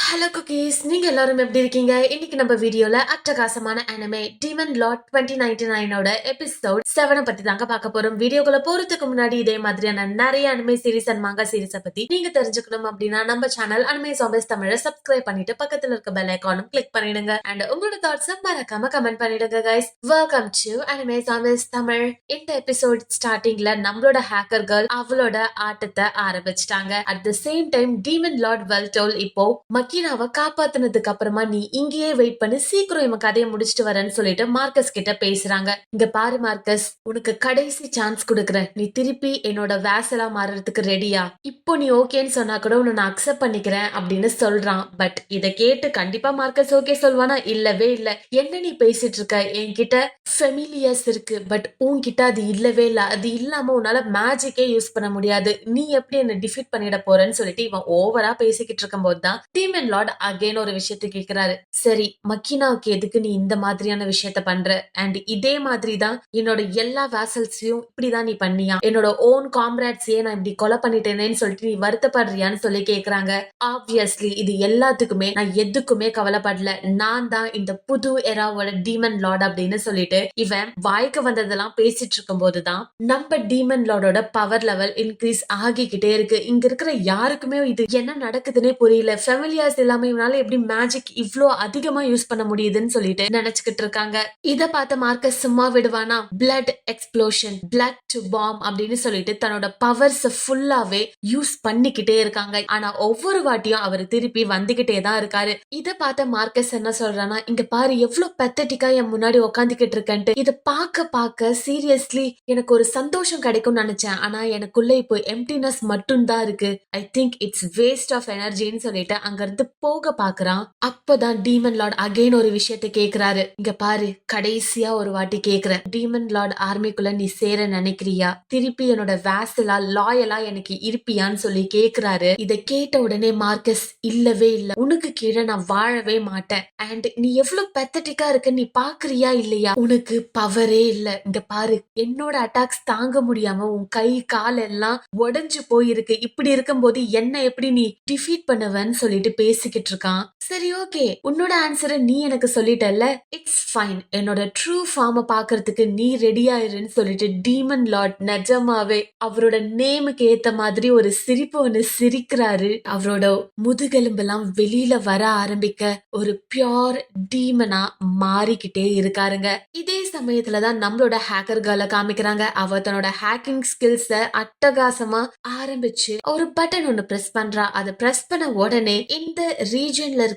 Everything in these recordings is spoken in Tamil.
ஹலோ குக்கீஸ், நீங்க எல்லாரும் எப்படி இருக்கீங்க? இன்னைக்கு நம்ம வீடியோல அட்டகாசமான அனிமே டீமன் லார்ட் 2099ஓட எபிசோட் 7 பத்தி தாங்க பார்க்க போறோம். வீடியோக்குள்ள போறதுக்கு முன்னாடி இதே மாதிரியான நிறைய அனிமே சீரிஸ் அண்ட் மாங்கா சீரிஸை பத்தி நீங்க தெரிஞ்சுக்கணும் அப்படின்னா நம்ம சேனல் அனிமே ஜாம்பிஸ் தமிழை சப்ஸ்கிரைப் பண்ணிட்டு பக்கத்துல இருக்க பெல் ஐகானும் கிளிக் பண்ணிடுங்க. அண்ட் உங்களோட தாட்ஸ் மறக்காம கமெண்ட் பண்ணிடுங்க guys. Welcome to anime zombies Tamil. இந்த எபிசோட் ஸ்டார்டிங்ல நம்மளோட ஹேக்கர் கேர்ள் அவளோட ஆட்டத்தை ஆரம்பிச்சிட்டாங்க. At the same time demon lord Veldol இப்போ மக்கீனாவை காப்பாத்தினதுக்கு அப்புறமா நீ இங்கேயே வெயிட் பண்ணி சீக்கிரம் இவன் கதையை முடிச்சிட்டு வரேன்னு சொல்லிட்டு மார்க்கஸ் கிட்ட பேசுறாங்க. இங்க பாரு மார்க்கஸ், உனக்கு கடைசி சான்ஸ் கொடுக்குறேன். நீ திருப்பி என்னோட வேசலா மாறுறதுக்கு ரெடியா? இப்போ நீ ஓகேன்னு சொன்னா கூட உன்னை நான் அக்செப்ட் பண்ணிக்கிறேன் அப்படின்னு சொல்றான். பட் இதை கேட்டு கண்டிப்பா மார்க்கஸ் ஓகே சொல்வானா? இல்லவே இல்ல. என்ன நீ பேசிட்டு இருக்க? என்கிட்ட ஃபெமிலியர்ஸ் இருக்கு, பட் உன்கிட்ட அது இல்லவே இல்ல. அது இல்லாம உன்னால மேஜிக்கே யூஸ் பண்ண முடியாது. நீ எப்படி என்ன டிஃபீட் பண்ணிட போறேன்னு சொல்லிட்டு இவன் ஓவரா பேசிக்கிட்டு இருக்கும் போதுதான் டீமன் லார்ட் அகைன் ஒரு விஷயத்தை கேக்குறாரு. சரி, மக்கீனாவுக்கு எதுக்கு நீ இந்த மாதிரியான விஷயத்த பண்ற? அண்ட் இதே மாதிரி தான் என்னோட எல்லா வேசல்ஸையும் இப்படிதான் நீ பண்ணியா? என்னோட ஓன் காம்ரேட்ஸையே நான் இப்படி கொலை பண்ணிட்டேனேன்னு சொல்லிட்டு நீ வருத்தப்படுறியான்னு சொல்லி கேக்குறாங்க. ஆப்வியஸ்லி இது எல்லாத்துக்குமே நான் எதுக்குமே கவலைப்படல. நான் தான் இந்த புது எராவோட டீமன் லார்ட் அப்படின்னு சொல்லிட்டு இவன் வாய்க்கு வந்ததெல்லாம் பேசிட்டு இருக்கும் போதுதான் நம்ம டீமன் லார்டோட பவர் லெவல் இன்க்ரீஸ் ஆகிக்கிட்டே இருக்கு. இங்க இருக்கிற யாருக்குமே இது என்ன நடக்குதுன்னே புரியல. ஃபெமிலியர்ஸ் எல்லாமே இவனால எப்படி மேஜிக் இவ்ளோ அதிகமா யூஸ் பண்ண முடியுதுன்னு சொல்லிட்டு நினைச்சுக்கிட்டு இருக்காங்க. இத பார்த்த மார்க்கஸ் சும்மா விடுவானா? Blood explosion, blood to bomb அப்படின்னு சொல்லிட்டு தன்னோட பவர்ஸ் ஃபுல்லாவே யூஸ் பண்ணிக்கிட்டே இருக்காங்க. ஆனா ஒவ்வொரு வாட்டியும் அவர் திருப்பி வந்துகிட்டே தான் இருக்காரு. இத பார்த்த மார்க்கஸ் என்ன சொல்றானா, இங்க பாரு எவ்வளவு பெத்தட்டிக்கா என் முன்னாடி உட்காந்துக்கிட்டு இருக்கேன்ட்டு. இத பார்க்க சீரியஸ்லி எனக்கு ஒரு சந்தோஷம் கிடைக்கும்னு நினைச்சேன். ஆனா எனக்குள்ள இப்போ எம்டினஸ் மட்டும் தான் இருக்கு. I think it's waste of எனர்ஜின்னு சொல்லிட்டு அங்க இருந்து போக பாக்குறான். அப்பதான் டீமன் லார்ட் அகைன் ஒரு விஷயத்தை கேக்குறாரு. இங்க பாரு, கடைசியா ஒரு வாட்டி கேக்குறேன். டீமன் லார்ட் ஆர்மிக்குள்ள நீ சேர நினைக்கிறியா? திருப்பி என்னோட வேசலா லாயலா எனக்கு இருப்பியான்னு சொல்லி கேக்குறாரு. இத கேட்ட உடனே மார்க்கஸ், இல்லவே இல்ல, உனக்கு கீழே நான் வாழவே மாட்டேன். அண்ட் நீ எவ்வளவு பெத்தட்டிக்கா இருக்க நீ பாக்குறியா இல்லையா? உனக்கு பவரே இல்ல. இங்க பாரு, என்னோட அட்டாக்ஸ் தாங்க முடியாம உன் கை கால் எல்லாம் உடைஞ்சு போயிருக்கு. இப்படி இருக்கும்போது என்ன எப்படி நீ டிஃபீட் பண்ணுவன்னு சொல்லிட்டு பேசிக்கிட்டு இருக்கான். சரி, ஓகே, உன்னோட ஆன்சரை நீ எனக்கு சொல்லிட்டல்ல, இட்ஸ் ஃபைன். என்னோட ட்ரூ ஃபார்மை பாக்குறதுக்கு நீ ரெடி ஆயிருன்னு சொல்லிட்டு டீமன் லார்ட் நிஜமாவே அவரோட நேமுக்கு ஏத்த மாதிரி ஒரு சிரிப்பு ஒண்ணு சிரிக்கிறாரு. அவரோட முதுகெலும்பெல்லாம் வெளியில வர ஆரம்பிக்க ஒரு பியோர் டீமனா மாறிக்கிட்டே இருக்காருங்க. இதே சமயத்துலதான் நம்மளோட ஹேக்கர் கேர்ள காமிக்கிறாங்க. அவ தன்னோட ஹேக்கிங் ஸ்கில்ஸ அட்டகாசமா ஆரம்பிச்சு ஒரு பட்டன் ஒண்ணு பிரஸ் பண்றா. அதை பிரஸ் பண்ண உடனே இந்த ரீஜன்ல இருக்க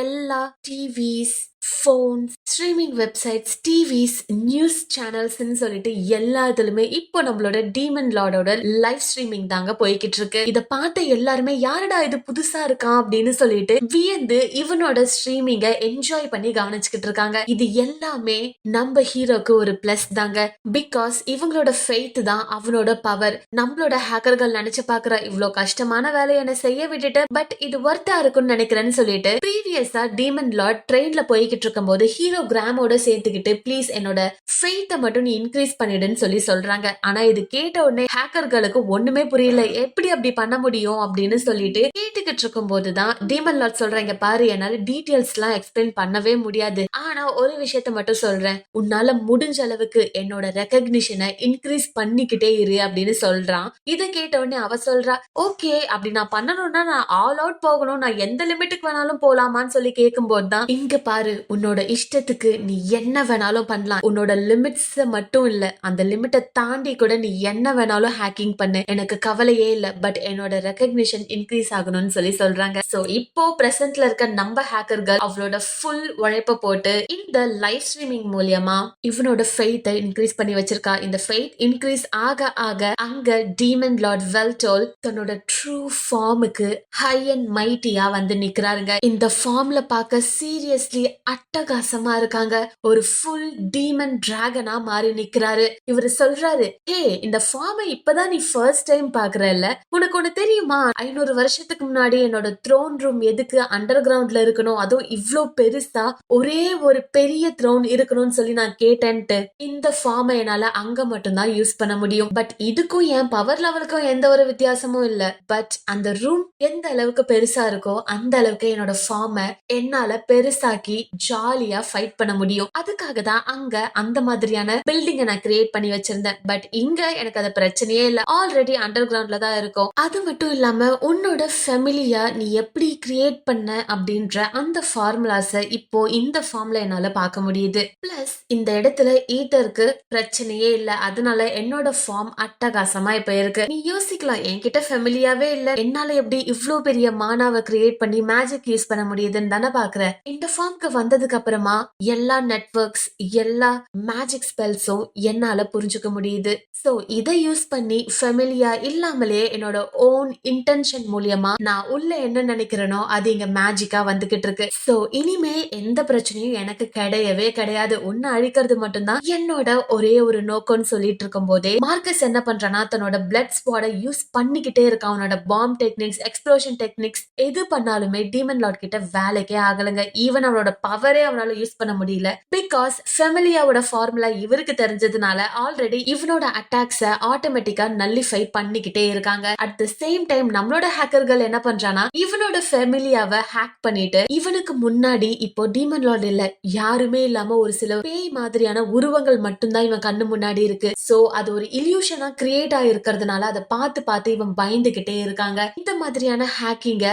எல்லா TVs, phones, streaming websites, TVs, news channels சொல்லிட்டு எல்லா இதுலயுமே இப்போ நம்மளோட டீமன் லார்டோட லைவ் ஸ்ட்ரீமிங் தாங்க போய்கிட்டு இருக்கு. இத பார்த்த எல்லாருமே யாரடா இது புதுசா இருக்கான் அப்படின்னு சொல்லிட்டு வியந்து இவனோட ஸ்ட்ரீமிங்க என்ஜாய் பண்ணி கவனிச்சுக்கிட்டு இருக்காங்க. இது எல்லாமே நம்ம ஹீரோக்கு ஒரு பிளஸ் தாங்க. பிகாஸ் இவங்களோட ஃபெய்த் தான் அவனோட பவர். நம்மளோட ஹேக்கர்கள் நினைச்சு பாக்குற இவ்வளவு கஷ்டமான வேலையை என்ன செய்ய விட்டுட்டு பட் இது ஒர்த்தா இருக்கும்னு நினைக்கிறேன்னு சொல்லிட்டு ப்ரீவியஸா டீமன் லார்ட் ட்ரெயின்ல போய்கிட்டு இருக்கும் போது ஹீரோ கிராமோட சேர்த்துக்கிட்டு ப்ளீஸ் என்னோட ஃபெய்த்தை மட்டும் நீ இன்க்ரீஸ் பண்ணிடுன்னு சொல்லி சொல்றாங்க. ஆனா இது கேட்ட உடனே ஹேக்கர்களுக்கு ஒண்ணுமே புரியல. எப்படி அப்படி பண்ண முடியும் அப்படின்னு சொல்லிட்டு கேட்டுக்கிட்டு இருக்கும் போதுதான் டீமன் லார்ட் சொல்றாங்க, பாரு என்னால டீடைல்ஸ் எல்லாம் எக்ஸ்பிளைன் பண்ணவே முடியாது. ஆனா ஒரு விஷயத்த மட்டும் சொல்றேன், உன்னால முடிஞ்ச அளவுக்கு என்னோட ரெகக்னிஷனை இன்க்ரீஸ் பண்ணிக்கிட்டே இரு அப்படின்னு சொல்றான். இதை கேட்ட உடனே அவ சொல்றா, ஓகே, அப்படி நான் பண்ணணும்னா நான் ஆல் அவுட் போகணும், நான் எந்த லிமிட்டுக்கு வேணாலும் போலாமான்னு சொல்லி கேட்கும் போதுதான், இங்க பாரு, உன்னோட இஷ்டத்துக்கு நீ என்ன வேணாலும் பண்ணலாம். உன்னோட லிமிட்ஸ் மட்டும் இல்ல, அந்த லிமிட்டை தாண்டி கூட நீ என்ன வேணாலும் ஹேக்கிங் பண்ணு, எனக்கு கவலையே இல்ல. பட் என்னோட ரெகக்னிஷன் இன்க்ரீஸ் ஆகணும்னு சொல்லி சொல்றாங்க. சோ இப்போ பிரசன்ட்ல இருக்க நம்ம ஹேக்கர்கள் அவளோட ஃபுல் உழைப்ப போட்டு இந்த லைவ் ஸ்ட்ரீமிங் மூலியமா இவனோட ஃபெய்த்தை இன்க்ரீஸ் பண்ணி வச்சிருக்கா. இந்த ஃபெய்த் இன்க்ரீஸ் ஆக ஆக அங்க டீமன் லார்ட் வெல்டோல் தன்னோட ட்ரூ ஃபார்முக்கு ஹை அண்ட் மைட்டியா வந்து நிக்கிறாருங்க. இந்த ஃபார்ம்ல பார்க்க சீரியஸ்லி அட்டகாசமா இருக்காங்க. ஒரு ஃபுல் டீமன் டிராகனா மாறி நிக்கிறாரு. இவரு சொல்றாரு, ஹே, இந்த ஃபார்மை இப்பதான் நீ ஃபர்ஸ்ட் டைம் பாக்குறல்ல, உனக்கு ஒண்ணு தெரியுமா, 500 வருஷத்துக்கு முன்னாடி என்னோட த்ரோன் ரூம் எதுக்கு அண்டர் கிரவுண்ட்ல இருக்கணும், அதுவும் இவ்ளோ பெருசா ஒரே ஒரு பெரிய த்ரோன் இருக்கணும்னு சொல்லி நான் கேட்டேன்ட்டு. இந்த ஃபார்மை என்னால அங்க மட்டும்தான் யூஸ் பண்ண முடியும். பட் இதுக்கும் என் பவர் லெவலுக்கும் எந்த ஒரு வித்தியாசமும் இல்ல. பட் அந்த ரூம் எந்த அளவுக்கு பெருசா இருக்கோ அந்த அளவுக்கு என்னோட ஃபார்மை என்னால பெருசாக்கி ஜாலியா ஃபைட் பண்ண முடியும். அதுக்காக தான் அங்க அந்த மாதிரியான பில்டிங்கை நான் கிரியேட் பண்ணி வச்சிருந்தேன். பட் இங்க எனக்கு அது பிரச்சனையே இல்ல, ஆல்ரெடி அண்டர் கிரவுண்ட்ல தான் இருக்கும். அது மட்டும் இல்லாம உன்னோட ஃபெமிலியா நீ எப்படி கிரியேட் பண்ண அப்படின்ற அந்த ஃபார்முலாஸை இப்போ இந்த ஃபார்ம்ல என்னால பார்க்க முடியுது. பிளஸ் இந்த இடத்துல ஈட்டருக்கு பிரச்சனையே இல்ல, அதனால என்னோட ஃபார்ம் அட்டகாசமா இப்ப இருக்கு. நீ யோசிக்கலாம், என்கிட்ட ஃபெமிலியாவே இல்ல, என்னால எப்படி இவ்ளோ பெரிய மானாவை கிரியேட் பண்ணி மேஜிக் யூஸ் பண்ண முடியுதுன்னு தானே பாக்குற. இந்த ஃபார்ம்க்கு வந்ததுக்கு அப்புறமா எல்லா நெட்வொர்க்ஸ், எல்லா மேஜிக் ஸ்பெல்ஸும் என்னால புரிஞ்சுக்க முடியுது. சோ இதை யூஸ் பண்ணி ஃபெமிலியா இல்லாமலே என்னோட ஓன் இன்டென்ஷன் மூலியமா நான் உள்ள என்ன நினைக்கிறேனோ அது இங்க மேஜிக்கா வந்துகிட்டு இருக்கு. சோ இனிமே எந்த பிரச்சனையும் எனக்கு கிடையவே கிடையாது. உன்னை அழிக்கிறது மட்டும்தான் என்னோட ஒரே ஒரு நோக்கம்னு சொல்லிட்டு இருக்கும் போதே மார்க்கஸ் என்ன பண்றானா, தன்னோட பிளட் ஸ்குவாட யூஸ் பண்ணிக்கிட்டே இருக்கான். அவனோட பாம் டெக்னிக்ஸ், எக்ஸ்ப்ளோஷன் டெக்னிக்ஸ் எது பண்ணாலுமே டீமன் லார்ட் கிட்ட வேலைக்கே ஆகலங்க. ஈவன் அவனோட பவரே அவனால யூஸ் பண்ண முடியல. பிகாஸ் ஃபெமிலியாவோட ஃபார்முலா இவருக்கு தெரிஞ்சதுனால ஆல்ரெடி இவனோட அட்டாக்ஸ ஆட்டோமேட்டிக்கா நல்லிஃபை பண்ணிக்கிட்டே இருக்காங்க. அட் த சேம் டைம் நம்மளோட ஹேக்கர்கள் என்ன பண்றானா, இவனோட ஃபெமிலியாவை ஹேக் பண்ணிட்டு இவனுக்கு முன்னாடி இப்போ டீமன் லார்ட் இல்ல, யாருமே இல்லாம ஒரு சில பேய் மாதிரியான உருவங்கள் மட்டும்தான் இவன் கண்ணு முன்னாடி இருக்கு. சோ அது ஒரு இல்யூஷனா கிரியேட் ஆயிருக்கிறதுனால அதை பார்த்து பார்த்து இவன் பயந்துகிட்டே இருக்காங்க. இந்த மாதிரியான ஹேக்கிங்க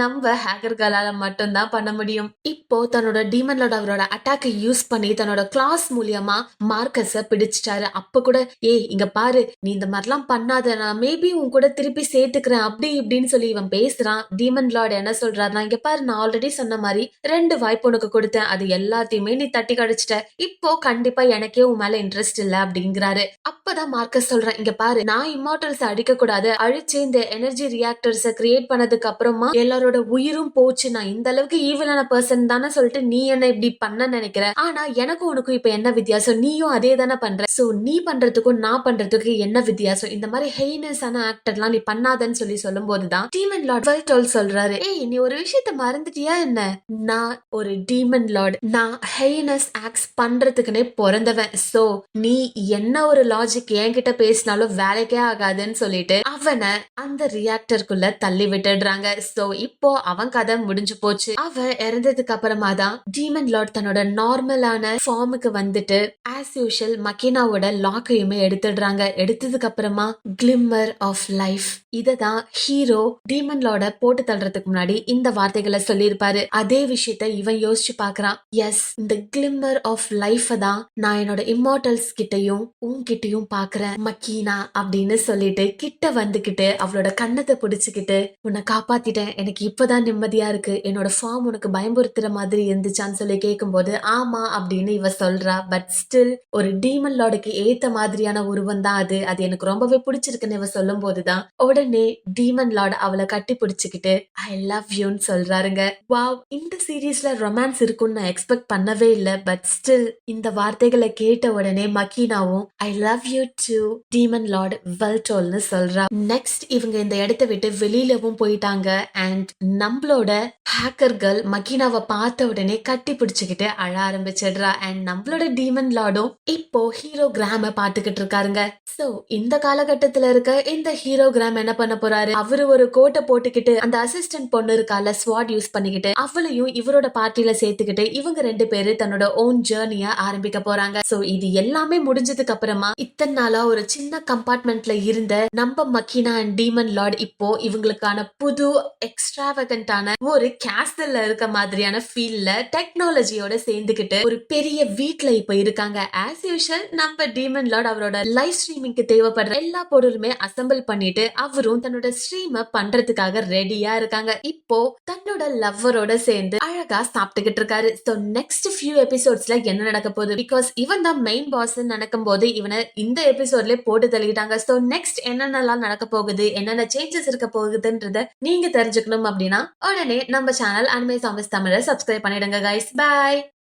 நம்ம ஹேக்கர்களால மட்டும்தான் பண்ண முடியும். இப்போ தன்னோட டீமன் லார்ட் அவரோட அட்டாக்கை யூஸ் பண்ணி தன்னோட கிளாஸ் மூலியமா மார்க்கஸ பிடிச்சிட்டாரு. அப்ப கூட, ஏய் இங்க பாரு, நீ இந்த மாதிரிலாம் பண்ணாத, நான் மேபி உன் கூட திருப்பி சேர்த்துக்கிறேன் அப்படி இப்படின்னு சொல்லி இவன் பேசுறான். டீமன் லார்ட் என்ன சொல்றாருன்னா, இங்க பாரு, நான் ஆல்ரெடி சொன்ன மாதிரி 2 வாய்ப்பு உனக்கு கொடுத்தேன், அது எல்லாத்தையுமே நீ தட்டி கழிச்சிட்ட, இப்போ கண்டிப்பா எனக்கே உன் மேல இன்ட்ரெஸ்ட் இல்ல அப்படிங்கிறாரு. அப்பதான் மார்க்கஸ் சொல்றேன், இங்க பாரு, நான் இம்மார்டல்ஸ் அடிக்க கூடாது, அழிச்சு இந்த எனர்ஜி ரியாக்டர்ஸ கிரியேட் பண்ணதுக்கு அப்புறமா எல்லாரோட உயிரும் போச்சு, நான் இந்த அளவுக்கு ஈவிலான பர்சன் தானே சொல்லிட்டு நீ என்ன இப்படி பண்ண நினைக்கிற, ஆனா எனக்கும் உனக்கும் இப்ப என்ன வித்தியாசம், நீயும் அதே தானே பண்ற, சோ நீ பண்றதுக்கும் நான் பண்றதுக்கு என்ன வித்தியாசம், இந்த மாதிரி ஹெய்னஸான ஆக்டர்லாம் நீ பண்ணாதன்னு சொல்லி சொல்லும் போதுதான் டீமன் லார்ட் வெல்டோல் சொல்றாரு, ஏய் நீ ஒரு விஷயத்த மறந்துட்டியா என்ன, நான் ஒரு டீமன் லார்ட், நான் ஹெய்னஸ் ஆக்ட்ஸ் பண்றதுக்குன்னே பிறந்தவன், சோ நீ என்ன ஒரு லாஜிக் என்கிட்ட பேசினாலும் வேலைக்கே ஆகாதுன்னு சொல்லிட்டு அவனை அந்த ரியாக்டருக்குள்ள தள்ளி விட்டுடுறாங்க. சோ இப்போ அவன் கதை முடிஞ்சு போச்சு. அவன் இறந்ததுக்கு அப்புறமா தான் டீமன் லார்ட் தன்னோட நார்மலான ஃபார்முக்கு வந்துட்டு ஆஸ் யூஷுவல் மக்கினாவோட லாக்கையுமே எடுத்துடுறாங்க. எடுத்ததுக்கு அப்புறமா கிளிம்மர் ஆஃப் லைஃப், இததான் ஹீரோ டீமன் லார்ட போட்டு தள்ளுறதுக்கு முன்னாடி இந்த வார்த்தைகளை சொல்லியிருப்பாரு. அதே விஷயத்த இவன் யோசிச்சு பாக்குறான். எஸ், இந்த கிளிம்மர் ஆஃப் லைஃப் தான் நான் என்னோட இம்மார்டல்ஸ் கிட்டையும் உன்கிட்டயும் பாக்குறேன் மக்கீனா அப்படின்னு சொல்லிட்டு கிட்ட வந்துகிட்டு அவளோட கண்ணத்தை பிடிச்சுக்கிட்டு, உன்னை காப்பாத்திட்டேன், எனக்கு இப்பதான் நிம்மதியா இருக்கு, என்னோட ஃபார்ம் உனக்கு பயம்புறுத்துற மாதிரி இருந்துச்சான்னு சொல்லி கேட்கும் போது ஆமா அப்படின்னு இவ சொல்றா. பட் ஸ்டில் ஒரு டீமன் லார்டுக்கு ஏத்த மாதிரியான உருவம் தான் அது, அது எனக்கு ரொம்பவே பிடிச்சிருக்குன்னு இவ சொல்லும் போதுதான் உடனே டீமன் லார்ட் அவளை கட்டி பிடிச்சுக்கிட்டு ஐ லவ் யூன்னு சொல்றாருங்க. வாவ், இந்த சீரீஸ்ல ரொமான்ஸ் இருக்கும்னு நான் எக்ஸ்பெக்ட் பண்ணவே இல்லை. பட் ஸ்டில் இந்த வார்த்தைகளை கேட்ட உடனே மக்கீனாவும் I love you too demon lord வெல்டோல்னு சொல்றா. நெக்ஸ்ட் இவங்க இந்த இடத்தை விட்டு வெளியிலவும் போயிட்டாங்க. அண்ட் நம்மளோட ஹேக்கர்கள் மக்கீனாவை பார்த்த உடனே கட்டி பிடிச்சுக்கிட்டு அழ ஆரம்பிச்சிடுறா. அண்ட் நம்மளோட டீமன் லார்டும் இப்போ ஹீரோ கிராம பாத்துக்கிட்டு இருக்காருங்க. சோ இந்த காலகட்டத்துல இருக்க இந்த ஹீரோ கிராம் என்ன பண்ண போறாரு, அவரு ஒரு கோட்டை போட்டுக்கிட்டு அந்த அசிஸ்டன்ட் பொண்ணு இருக்கால ஸ்வாட் யூஸ் பண்ணிக்கிட்டு அவளையும் இவரோட பார்ட்டியில சேர்த்துக்கிட்டு இவங்க 2 பேரு தன்னோட ஓன் ஜேர்னிய ஆரம்பிக்க போறாங்க. சோ இது எல்லாமே முடிஞ்சதுக்கு அப்புறமா இத்தனை நாளா ஒரு சின்ன கம்பார்ட்மெண்ட்ல இருந்த நம்ம மக்கீனா அண்ட் டீமன் லார்ட் இப்போ இவங்களுக்கான புது எக்ஸ்ட்ராவகண்டான ஒரு கேஸ்டல்ல இருக்க மாதிரியான ஃபீல்ல டெக்னாலஜியோட சேர்ந்துகிட்டு ஒரு பெரிய வீட்ல இப்ப இருக்காங்க. ஆஸ் யூஷுவல் நம்ம டீமன் லார்ட் அவரோட லைவ் ஸ்ட்ரீமிங்க்கு தேவைப்படுற எல்லா பொருளுமே அசம்பிள் பண்ணிட்டு அவரும் தன்னோட ஸ்ட்ரீம பண்றதுக்காக ரெடியா இருக்காங்க. இப்போ தன்னோட லவ்வரோட சேர்ந்து அழகா சாப்பிட்டுக்கிட்டு இருக்காரு. சோ நெக்ஸ்ட் ஃபியூ எபிசோட்ஸ்ல என்ன நடக்க போகுது, பிகாஸ் இவன் தான் மெயின் பாஸ் நடக்கும் போது இவனை இந்த எபிசோட்ல போட்டு தள்ளிட்டாங்க. சோ நெக்ஸ்ட் என்னென்னலாம் நடக்க போகுது, என்னென்ன சேஞ்சஸ் இருக்க போகுதுன்றத நீங்க தெரிஞ்சுக்கணும் அப்படின்னா உடனே நம்ம சேனல் அனிமே சாம்பிஸ் தமிழை சப்ஸ்கிரைப் பண்ணிடுங்க கைஸ். பை.